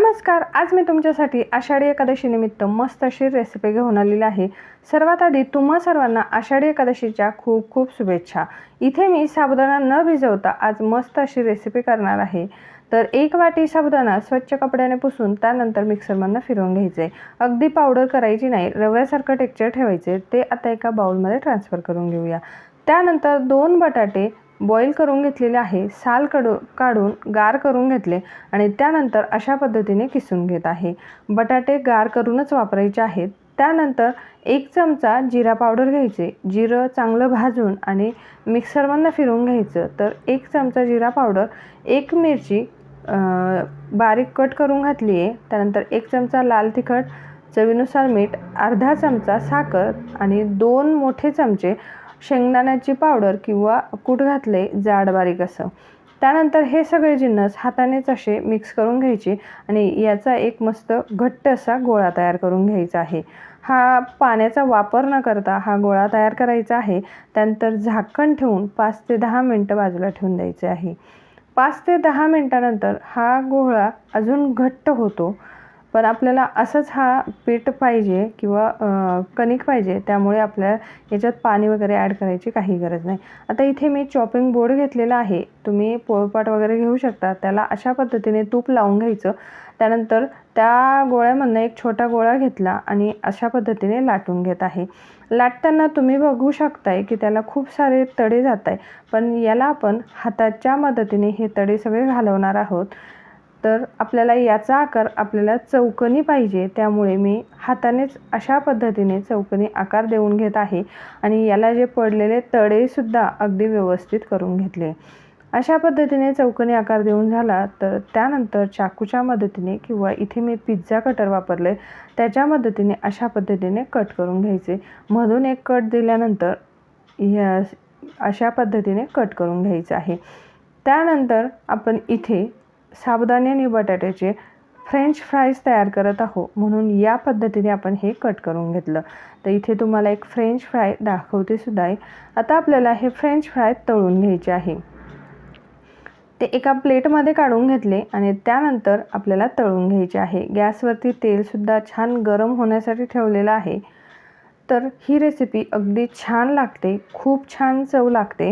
नमस्कार, आज मी तुमच्यासाठी आषाढी एकादशी निमित्त मस्त अशी रेसिपी घेऊन आलेली आहे। सर्वात आधी तुम्हा सर्वांना आषाढी एकादशीच्या खूप खूप शुभेच्छा। इथे मी साबुदाणा न भिजवता आज मस्त अशी रेसिपी करणार आहे। तर एक वाटी साबुदाणा स्वच्छ कपड्याने पुसून त्यानंतर मिक्सरमधून फिरवून घ्यायचे। अगदी पावडर करायची नाही, रव्यासारखं टेक्स्चर ठेवायचे। ते आता एका बाउलमध्ये ट्रान्सफर करून घेऊया। त्यानंतर 2 बटाटे बॉईल करून घेतलेले आहे, साल काढून गार करून घेतले आणि त्यानंतर अशा पद्धतीने किसून घेत आहे। बटाटे गार करूनच वापरायचे आहेत। त्यानंतर 1 चमचा जिरा पावडर घ्यायचे। जिरं चांगलं भाजून आणि मिक्सरमधून फिरवून घ्यायचं। तर 1 चमचा जिरा पावडर, 1 मिरची बारीक कट करून घातली आहे। त्यानंतर 1 चमचा लाल तिखट, चवीनुसार मीठ, अर्धा चमचा साखर आणि 2 मोठे चमचे शेंगदाण्याची पावडर किंवा कूट घातले जाड बारीक असं। त्यानंतर हे सगळे जिन्नस हातानेच असे मिक्स करून घ्यायचे आणि याचा एक मस्त घट्ट असा गोळा तयार करून घ्यायचा आहे। हा पाण्याचा वापर न करता हा गोळा तयार करायचा आहे। त्यानंतर झाकण ठेवून 5 ते 10 मिनिटं बाजूला ठेवून द्यायचे आहे। 5 ते 10 मिनिटानंतर हा गोळा अजून घट्ट होतो, पण आपल्याला असंच हा पीठ पाहिजे किंवा कणिक पाहिजे, त्यामुळे आपल्याला याच्यात पाणी वगैरे ॲड करायची काही गरज नाही। आता इथे मी चॉपिंग बोर्ड घेतलेला आहे, तुम्ही पोळपाट वगैरे घेऊ शकता। त्याला अशा पद्धतीने तूप लावून घ्यायचं। त्यानंतर त्या गोळ्यामधून एक छोटा गोळा घेतला आणि अशा पद्धतीने लाटून घेत आहे। लाटताना तुम्ही बघू शकताय की त्याला खूप सारे तडे जात आहे, पण याला आपण हाताच्या मदतीने हे तडे सगळे घालवणार आहोत। तर आपल्याला याचा आकार आपल्याला चौकोनी पाहिजे, त्यामुळे मी हातानेच अशा पद्धतीने चौकोनी आकार देऊन घेत आहे आणि याला जे पडलेले तडे सुद्धा अगदी व्यवस्थित करून घेतले। अशा पद्धतीने चौकोनी आकार देऊन झाला तर त्यानंतर चाकूच्या मदतीने किंवा इथे मी पिझ्झा कटर वापरले त्याच्या मदतीने अशा पद्धतीने कट करून घ्यायचे। मधून एक कट दिल्यानंतर अशा पद्धतीने कट करून घ्यायचं आहे। त्यानंतर आपण इथे साबुदाणे आणि बटाट्याचे फ्रेंच फ्राईज तयार करत आहोत, म्हणून या पद्धतीने आपण हे कट करून घेतलं। तर इथे तुम्हाला एक फ्रेंच फ्राय दाखवते सुद्धा आहे। आता आपल्याला हे फ्रेंच फ्राय तळून घ्यायचे आहे। ते एका प्लेटमध्ये काढून घेतले आणि त्यानंतर आपल्याला तळून घ्यायचे आहे। गॅसवरती तेलसुद्धा छान गरम होण्यासाठी ठेवलेलं आहे। तर ही रेसिपी अगदी छान लागते, खूप छान चव लागते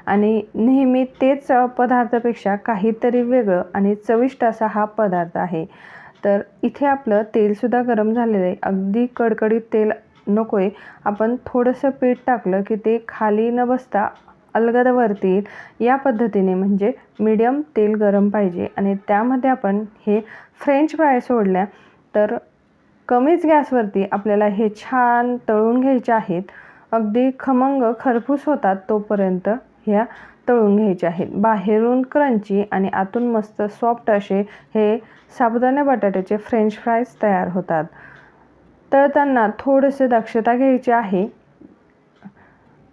आणि नेहमी तेच पदार्थापेक्षा काहीतरी वेगळं आणि चविष्ट असा हा पदार्थ आहे। तर इथे आपलं तेलसुद्धा गरम झालेलं आहे, अगदी कडकडीत तेल नको आहे। आपण थोडंसं पीठ टाकलं की ते खाली न बसता अलगद वरती येईल, या पद्धतीने म्हणजे मीडियम तेल गरम पाहिजे आणि त्यामध्ये आपण हे फ्रेंच फ्राय सोडल्या तर कमीच गॅसवरती आपल्याला हे छान तळून घ्यायचे आहेत। अगदी खमंग खरपूस होतात तोपर्यंत ह्या तळून घ्यायचे आहेत। बाहेरून क्रंची आणि आतून मस्त सॉफ्ट असे हे साबुदाणा बटाट्याचे फ्रेंच फ्राईज तयार होतात। तळताना थोडेसे दक्षता घ्यायची आहे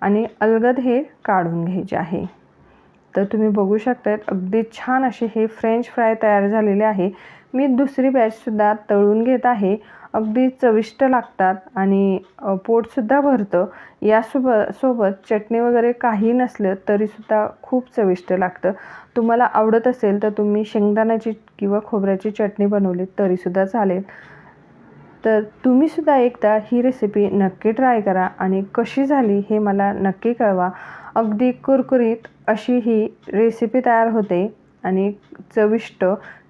आणि अलगद हे काढून घ्यायचे आहे। तर तुम्ही बघू शकता अगदी छान असे हे फ्रेंच फ्राय तयार झालेले आहे। मी दुसरी बॅचसुद्धा तळून घेत आहे, अगदी चविष्ट लागतात आणि पोटसुद्धा भरतं। सोबत चटणी वगैरे काही नसलं तरीसुद्धा खूप चविष्ट लागतं। तुम्हाला आवडत असेल तर तुम्ही शेंगदाण्याची किंवा खोबऱ्याची चटणी बनवली तरीसुद्धा चालेल। तर तुम्हीसुद्धा एकदा ही रेसिपी नक्की ट्राय करा आणि कशी झाली हे मला नक्की कळवा। अगदी कुरकुरीत अशी ही रेसिपी तयार होते आणि चविष्ट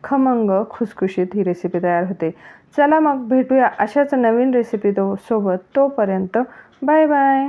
खमंग खुसखुशीत ही रेसिपी तयार होते। चला मग भेटूया अशाच नवीन रेसिपी सोबत, तोपर्यंत बाय बाय।